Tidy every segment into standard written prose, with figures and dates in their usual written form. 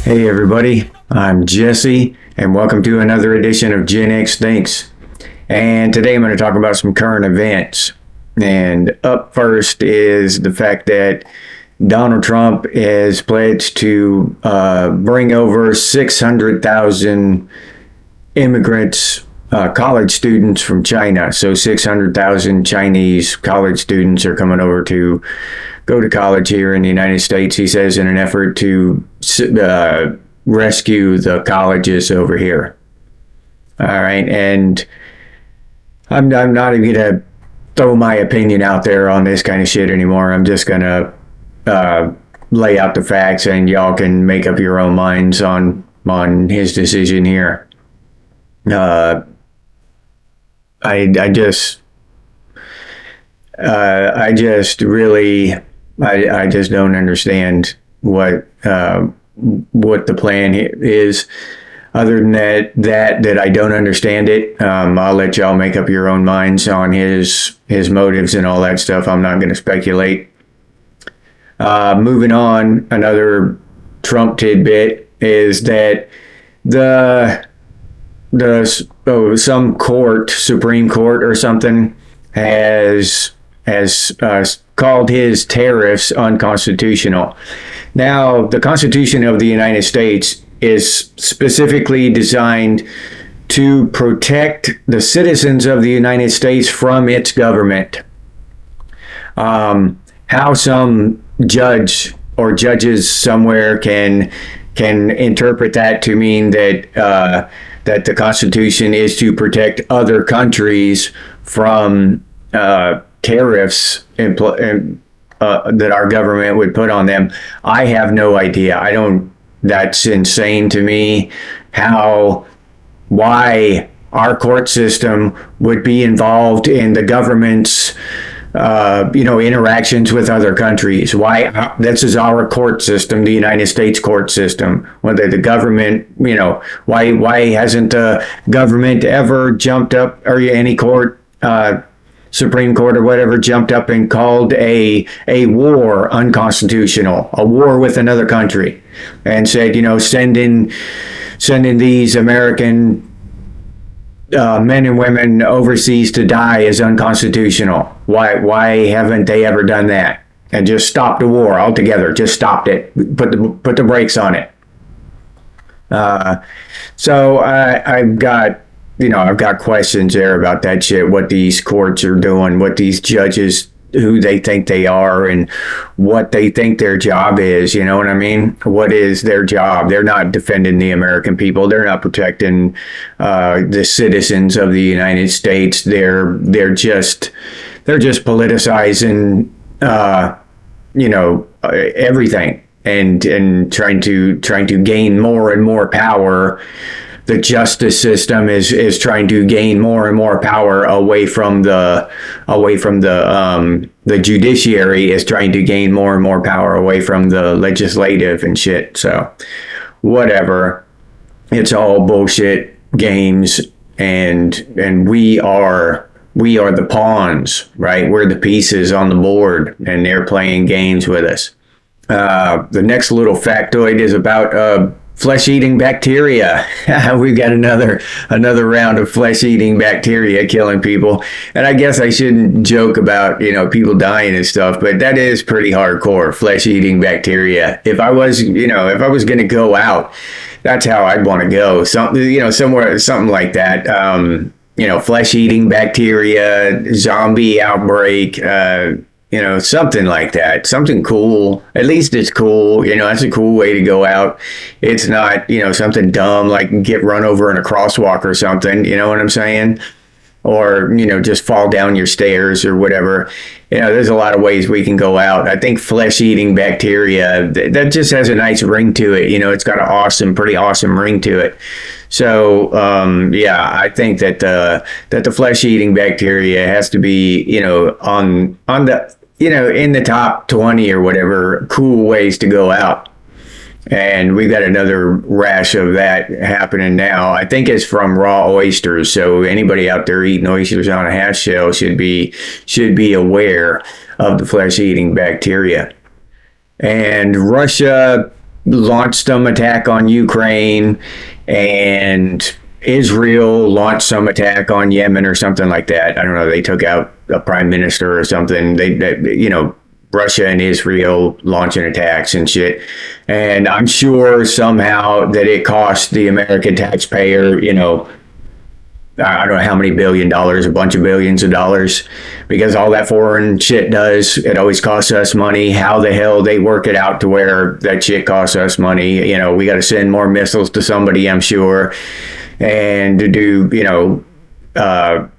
Hey everybody, I'm Jesse, and welcome to another edition of Gen X Thinks. And today I'm going to talk about some current events. And up first is the fact that Donald Trump has pledged to bring over 600,000 immigrants, college students from China. So 600,000 Chinese college students are coming over to go to college here in the United States, he says, in an effort to rescue the colleges over here. All right, and I'm not even gonna throw my opinion out there on this kind of shit anymore. I'm just gonna lay out the facts, and y'all can make up your own minds on his decision here. I just don't understand what the plan is. Other than that I don't understand it. I'll let y'all make up your own minds on his motives and all that stuff. I'm not going to speculate. Moving on, another Trump tidbit is that some court, Supreme Court or something, has called his tariffs unconstitutional. Now, the Constitution of the United States is specifically designed to protect the citizens of the United States from its government. How some judge or judges somewhere can interpret that to mean that that the Constitution is to protect other countries from tariffs that our government would put on them, I have no idea. That's insane to me. Why our court system would be involved in the government's interactions with other countries. Why? This is our court system, the United States court system. Whether the government, why hasn't the government ever jumped up, or any court, Supreme Court or whatever, jumped up and called a war unconstitutional, a war with another country, and said, sending these American men and women overseas to die is unconstitutional. Why haven't they ever done that and just stopped the war altogether? Just stopped it, put the brakes on it. So I've got questions there about that shit, what these courts are doing, what these judges, who they think they are, and what they think their job is. You know what I mean? What is their job? They're not defending the American people. They're not protecting the citizens of the United States. They're just politicizing, everything, and trying to gain more and more power. The justice system is trying to gain more and more power away from the judiciary is trying to gain more and more power away from the legislative and shit. So whatever, it's all bullshit games, and we are the pawns, right? We're the pieces on the board, and they're playing games with us. The next little factoid is about flesh-eating bacteria. We've got another round of flesh-eating bacteria killing people. And I guess I shouldn't joke about, people dying and stuff, but that is pretty hardcore, flesh-eating bacteria. If I was going to go out, that's how I'd want to go. Somewhere, something like that. Flesh-eating bacteria, zombie outbreak, something like that. Something cool. At least it's cool. That's a cool way to go out. It's not, something dumb like get run over in a crosswalk or something. You know what I'm saying? Or, just fall down your stairs or whatever. There's a lot of ways we can go out. I think flesh-eating bacteria, that just has a nice ring to it. It's got an pretty awesome ring to it. So, I think that the flesh-eating bacteria has to be, on the, in the top 20 or whatever cool ways to go out. And we've got another rash of that happening now. I think it's from raw oysters. So anybody out there eating oysters on a half shell should be aware of the flesh-eating bacteria. And Russia launched some attack on Ukraine, and Israel launched some attack on Yemen or something like that. I don't know. They took out a prime minister or something. Russia and Israel launching attacks and shit. And I'm sure somehow that it cost the American taxpayer, I don't know how many $1 billion, a bunch of billions of dollars, because all that foreign shit does, it always costs us money. How the hell they work it out to where that shit costs us money? We got to send more missiles to somebody, I'm sure, and to do,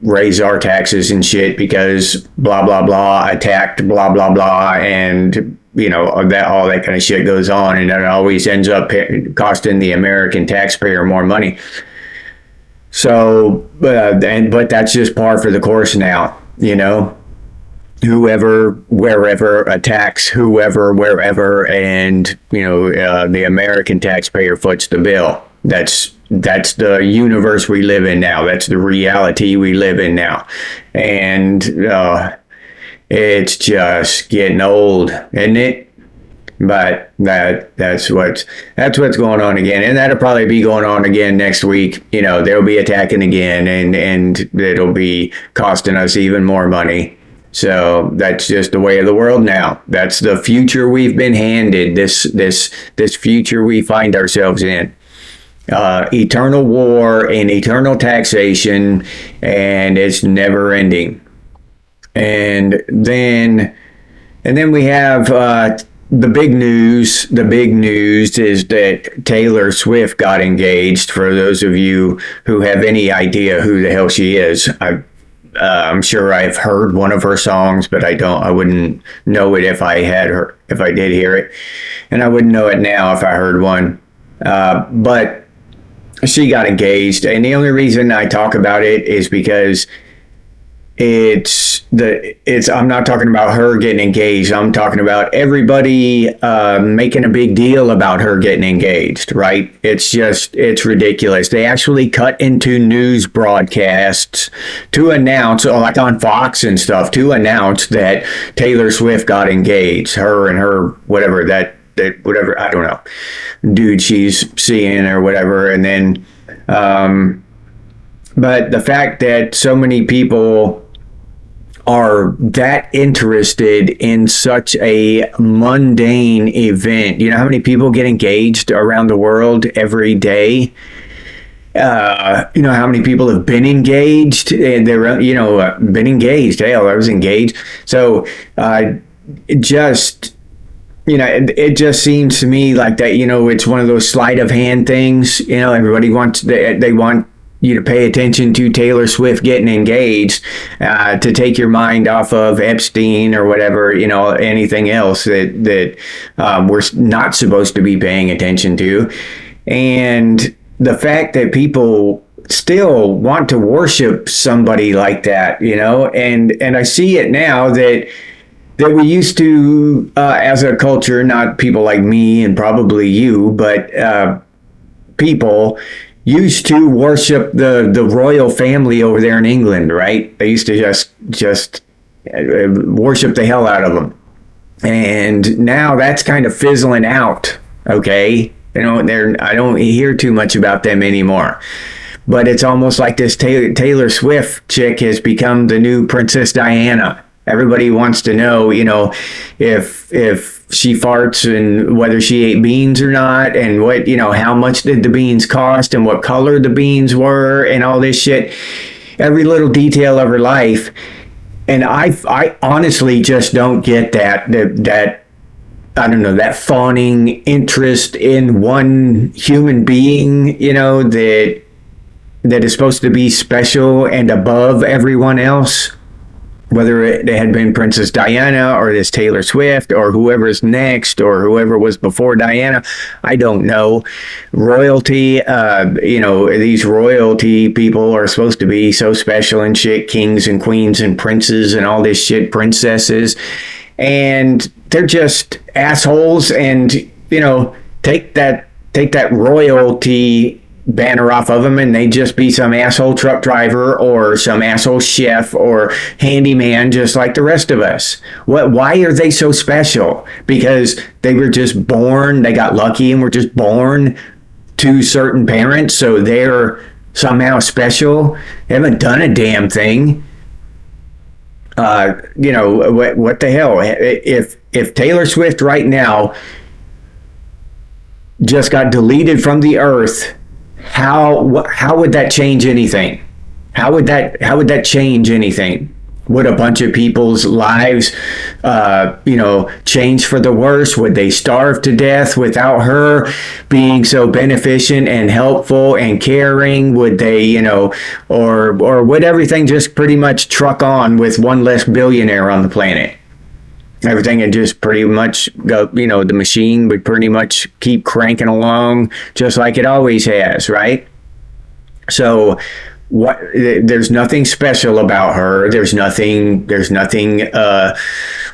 raise our taxes and shit because blah, blah, blah, attacked, blah, blah, blah, and all that kind of shit goes on, and it always ends up costing the American taxpayer more money. So, but that's just par for the course now, whoever, wherever attacks whoever, wherever, and, the American taxpayer foots the bill. That's the universe we live in now. That's the reality we live in now. And it's just getting old, isn't it? But that's what's going on again, and that'll probably be going on again next week. They'll be attacking again, and it'll be costing us even more money. So that's just the way of the world now. That's the future we've been handed. This future we find ourselves in. Eternal war and eternal taxation, and it's never ending. And then we have the big news. The big news is that Taylor Swift got engaged. For those of you who have any idea who the hell she is, I'm sure I've heard one of her songs, but I wouldn't know it if I did hear it, and I wouldn't know it now if I heard one. But she got engaged, and the only reason I talk about it is because I'm not talking about her getting engaged. I'm talking about everybody making a big deal about her getting engaged, right? It's ridiculous. They actually cut into news broadcasts to announce, like on Fox and stuff, to announce that Taylor Swift got engaged. Her and her, whatever, whatever, I don't know, dude she's seeing or whatever. And then, but the fact that so many people are that interested in such a mundane event. You know how many people get engaged around the world every day? You know how many people have been engaged, and they're, been engaged. Hell, I was engaged. So it just seems to me like that, it's one of those sleight of hand things. Everybody wants, they want you to pay attention to Taylor Swift getting engaged to take your mind off of Epstein or whatever, anything else that we're not supposed to be paying attention to. And the fact that people still want to worship somebody like that, and I see it now that we used to, as a culture, not people like me and probably you, but people used to worship the royal family over there in England, right? They used to just worship the hell out of them. And now that's kind of fizzling out, okay? I don't hear too much about them anymore. But it's almost like this Taylor Swift chick has become the new Princess Diana. Everybody wants to know, if she farts and whether she ate beans or not, and what, how much did the beans cost and what color the beans were and all this shit. Every little detail of her life. And I honestly just don't get that I don't know, that fawning interest in one human being, that is supposed to be special and above everyone else. Whether it had been Princess Diana or this Taylor Swift or whoever's next or whoever was before Diana, I don't know. Royalty, these royalty people are supposed to be so special and shit, kings and queens and princes and all this shit, princesses. And they're just assholes, and, take that royalty banner off of them and they just be some asshole truck driver or some asshole chef or handyman just like the rest of us. Why are they so special? Because they were just born, they got lucky and were just born to certain parents, so they're somehow special. They haven't done a damn thing. What the hell? If Taylor Swift right now just got deleted from the earth, how would that change anything? How would that change anything? Would a bunch of people's lives, change for the worse? Would they starve to death without her being so beneficent and helpful and caring? Would they, or would everything just pretty much truck on with one less billionaire on the planet? Everything would just pretty much go, the machine would pretty much keep cranking along just like it always has, right? So there's nothing special about her. There's nothing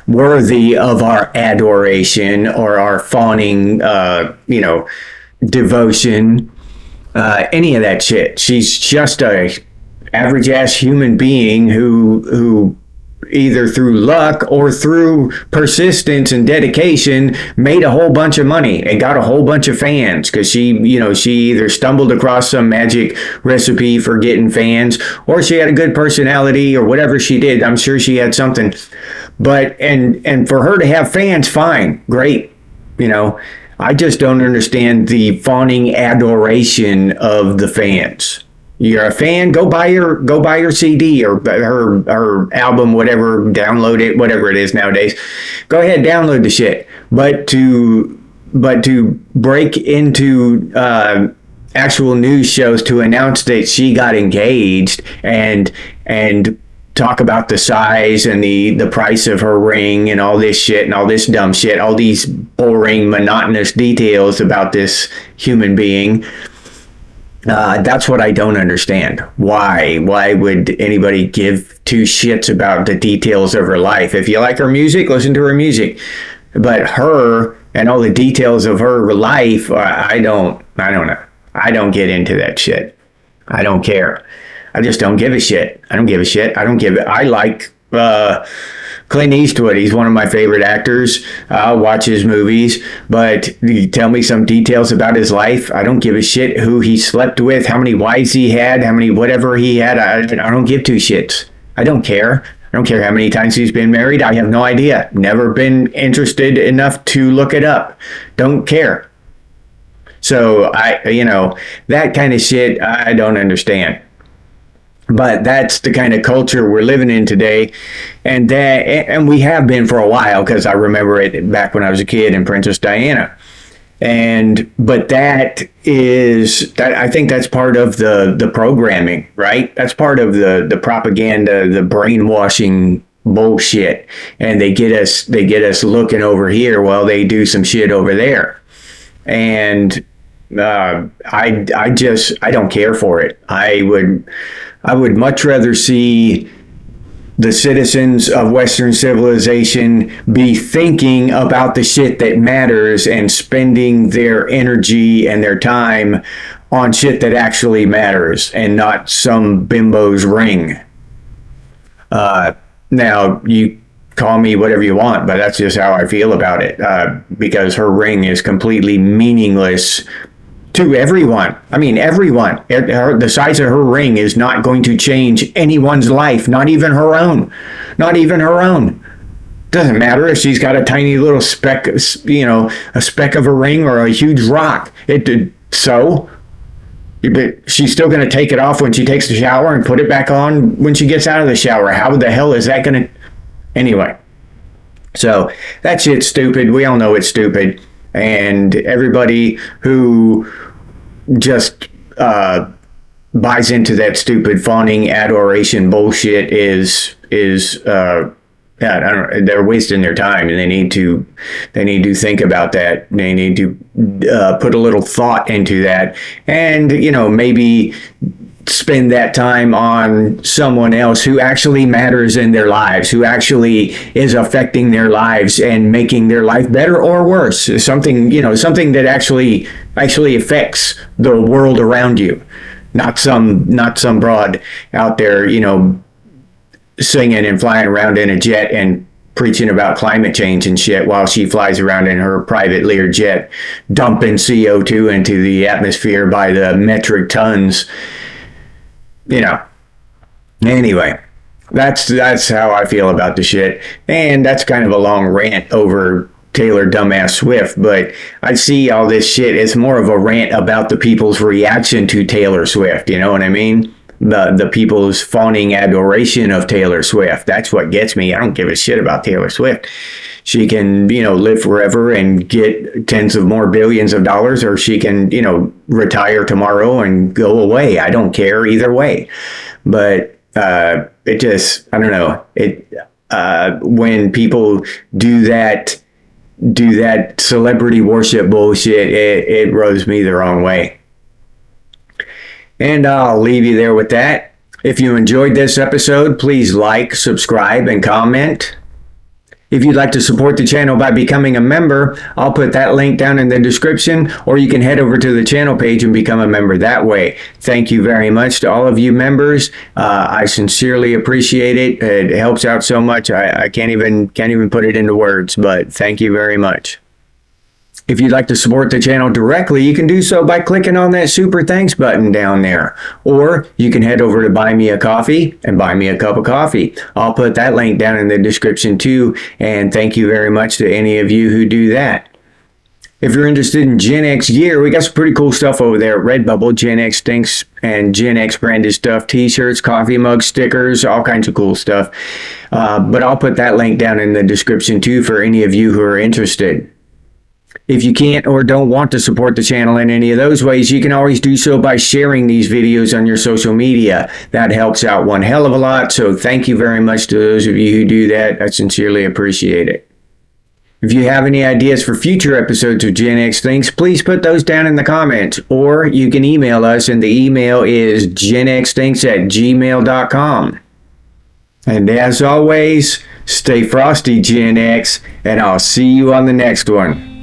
worthy of our adoration or our fawning, devotion, any of that shit. She's just a average ass human being who either through luck or through persistence and dedication made a whole bunch of money and got a whole bunch of fans because she either stumbled across some magic recipe for getting fans or she had a good personality or whatever she did. I'm sure she had something, but and for her to have fans, fine, great. I just don't understand the fawning adoration of the fans. You're a fan, go buy her CD or her album, whatever, download it, whatever it is nowadays. Go ahead, download the shit. But to break into actual news shows to announce that she got engaged and talk about the size and the price of her ring and all this shit and all this dumb shit, all these boring, monotonous details about this human being. That's what I don't understand. Why would anybody give two shits about the details of her life? If you like her music, listen to her music. But her and all the details of her life, I don't know. I don't get into that shit. I don't care. I just don't give a shit. I don't give a shit. I like Clint Eastwood. He's one of my favorite actors. I'll watch his movies, but you tell me some details about his life. I don't give a shit who he slept with, how many wives he had, how many whatever he had. I don't give two shits. I don't care. I don't care how many times he's been married. I have no idea. Never been interested enough to look it up. Don't care. So that kind of shit, I don't understand. But that's the kind of culture we're living in today, and we have been for a while, because I remember it back when I was a kid in Princess Diana. But I think that's part of the programming, right? That's part of the propaganda, the brainwashing bullshit, and they get us looking over here while they do some shit over there, and I don't care for it. I would much rather see the citizens of Western civilization be thinking about the shit that matters and spending their energy and their time on shit that actually matters and not some bimbo's ring. Now, you call me whatever you want, but that's just how I feel about it, because her ring is completely meaningless to everyone. I mean, everyone. The size of her ring is not going to change anyone's life, not even her own. Not even her own. Doesn't matter if she's got a tiny little speck, a speck of a ring or a huge rock. So she's still going to take it off when she takes the shower and put it back on when she gets out of the shower. How the hell is that going to... Anyway. So that shit's stupid. We all know it's stupid. And everybody who just buys into that stupid fawning adoration bullshit they're wasting their time, and they need to think about that. They need to put a little thought into that, and maybe spend that time on someone else who actually matters in their lives, who actually is affecting their lives and making their life better or worse. Something, something that actually affects the world around you. Not some broad out there, singing and flying around in a jet and preaching about climate change and shit while she flies around in her private Lear jet, dumping CO2 into the atmosphere by the metric tons. Anyway, that's how I feel about the shit. And that's kind of a long rant over Taylor dumbass Swift, but I see all this shit as more of a rant about the people's reaction to Taylor Swift. You know what I mean? The people's fawning adoration of Taylor Swift. That's what gets me. I don't give a shit about Taylor Swift. She can, live forever and get tens of more billions of dollars, or she can, retire tomorrow and go away. I don't care either way. But it just, I don't know. When people do that celebrity worship bullshit, it rubs me the wrong way. And I'll leave you there with that. If you enjoyed this episode, please like, subscribe, and comment. If you'd like to support the channel by becoming a member, I'll put that link down in the description, or you can head over to the channel page and become a member that way. Thank you very much to all of you members. I sincerely appreciate it. It helps out so much. I can't even put it into words, but thank you very much. If you'd like to support the channel directly, you can do so by clicking on that super thanks button down there. Or you can head over to Buy Me a Coffee and buy me a cup of coffee. I'll put that link down in the description too. And thank you very much to any of you who do that. If you're interested in Gen X gear, we got some pretty cool stuff over there at Redbubble. Gen X Stinks and Gen X branded stuff, t-shirts, coffee mugs, stickers, all kinds of cool stuff. But I'll put that link down in the description too for any of you who are interested. If you can't or don't want to support the channel in any of those ways, you can always do so by sharing these videos on your social media. That helps out one hell of a lot, so thank you very much to those of you who do that. I sincerely appreciate it. If you have any ideas for future episodes of Gen X Things, please put those down in the comments, or you can email us, and the email is genxthinks@gmail.com. And as always, stay frosty, Gen X, and I'll see you on the next one.